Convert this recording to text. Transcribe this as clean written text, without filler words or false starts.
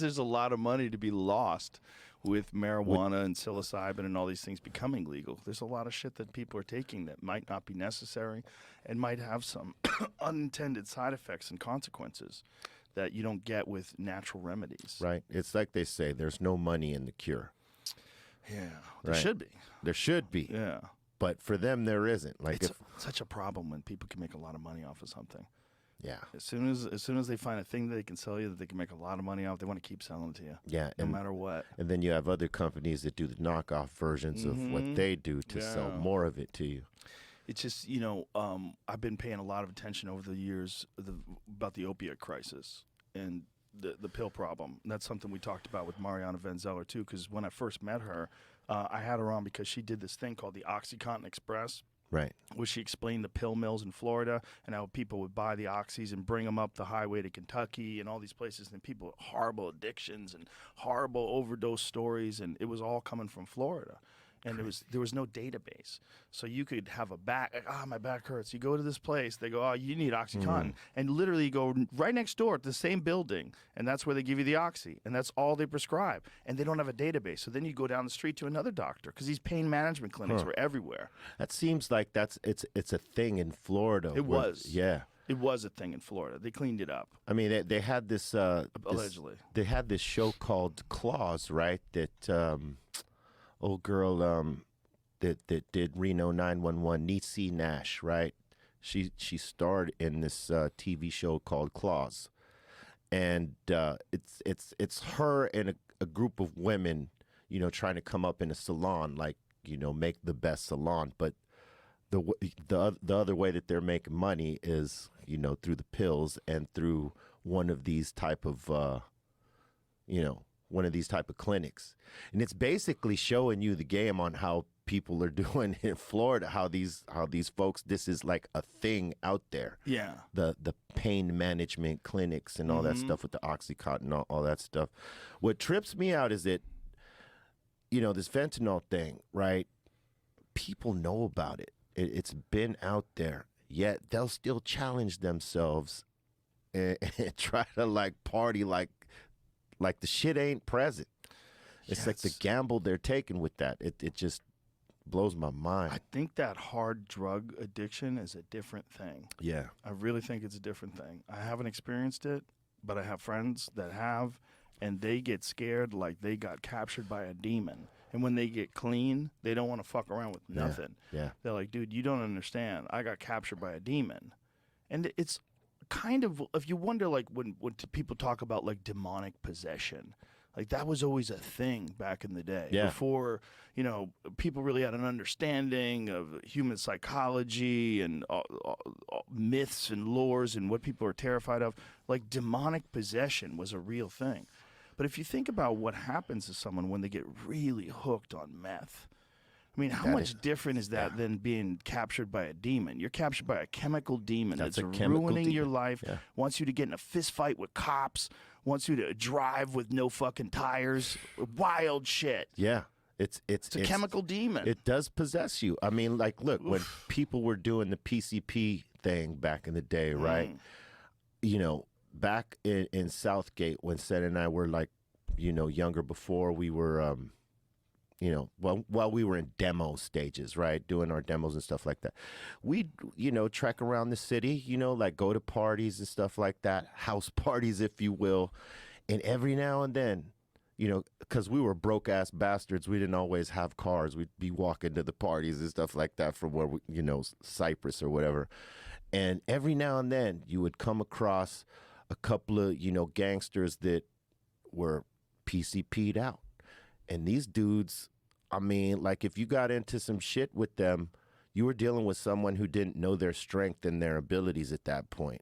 There's a lot of money to be lost with marijuana and psilocybin and all these things becoming legal. There's a lot of shit that people are taking that might not be necessary and might have some unintended side effects and consequences that you don't get with natural remedies. Right. It's like they say, there's no money in the cure. Yeah, there Right. should be. There should be. Yeah. But for them, there isn't. Like, It's such a problem when people can make a lot of money off of something. yeah. As soon as they find a thing that they can sell you that they can make a lot of money off, they want to keep selling it to you. Yeah. No matter what. And then you have other companies that do the knockoff versions of what they do to sell more of it to you. It's just, I've been paying a lot of attention over the years about the opiate crisis and the pill problem. And that's something we talked about with Mariana Van Zeller, too, because when I first met her, I had her on because she did this thing called the OxyContin Express. Right. Where she explained the pill mills in Florida and how people would buy the oxys and bring them up the highway to Kentucky and all these places, and people with horrible addictions and horrible overdose stories, and it was all coming from Florida. And there was no database. So you could have a back, my back hurts. You go to this place, they go, you need OxyContin. And literally you go right next door to the same building, and that's where they give you the Oxy. And that's all they prescribe. And they don't have a database. So then you go down the street to another doctor because these pain management clinics were everywhere. That seems like it's a thing in Florida. It was. Yeah. It was a thing in Florida. They cleaned it up. I mean, they had this... allegedly. They had this show called Claws, right? That... old girl that did Reno 911, Niecy Nash, right? She starred in this TV show called Claws, and it's her and a group of women, trying to come up in a salon, like make the best salon. But the other way that they're making money is through the pills and through one of these type of one of these type of clinics. And it's basically showing you the game on how people are doing in Florida, how these folks, this is like a thing out there. Yeah. The pain management clinics and all that stuff with the OxyContin, all that stuff. What trips me out is that, this fentanyl thing, right? People know about it. It's been out there, yet they'll still challenge themselves and try to party like the shit ain't present. It's like the gamble they're taking with that. It just blows my mind. I think that hard drug addiction is a different thing. Yeah. I really think it's a different thing. I haven't experienced it, but I have friends that have, and they get scared like they got captured by a demon. And when they get clean, they don't want to fuck around with nothing. Yeah. They're like, dude, you don't understand. I got captured by a demon. And it's kind of, if you wonder, when people talk about demonic possession, that was always a thing back in the day. Yeah. Before people really had an understanding of human psychology and myths and lores and what people are terrified of. Demonic possession was a real thing. But if you think about what happens to someone when they get really hooked on meth, I mean, how much different is that than being captured by a demon? You're captured by a chemical demon that's ruining your life, wants you to get in a fist fight with cops, wants you to drive with no fucking tires, wild shit. Yeah. It's a chemical demon. It does possess you. I mean, look, when people were doing the PCP thing back in the day, right? Back in Southgate, when Seth and I were younger, before we were while we were in demo stages, right, doing our demos and stuff like that, we'd, trek around the city, go to parties and stuff like that, house parties, if you will. And every now and then, because we were broke-ass bastards, we didn't always have cars. We'd be walking to the parties and stuff like that from where we, Cyprus or whatever. And every now and then, you would come across a couple of, gangsters that were PCP'd out. And these dudes, I mean, if you got into some shit with them, you were dealing with someone who didn't know their strength and their abilities at that point.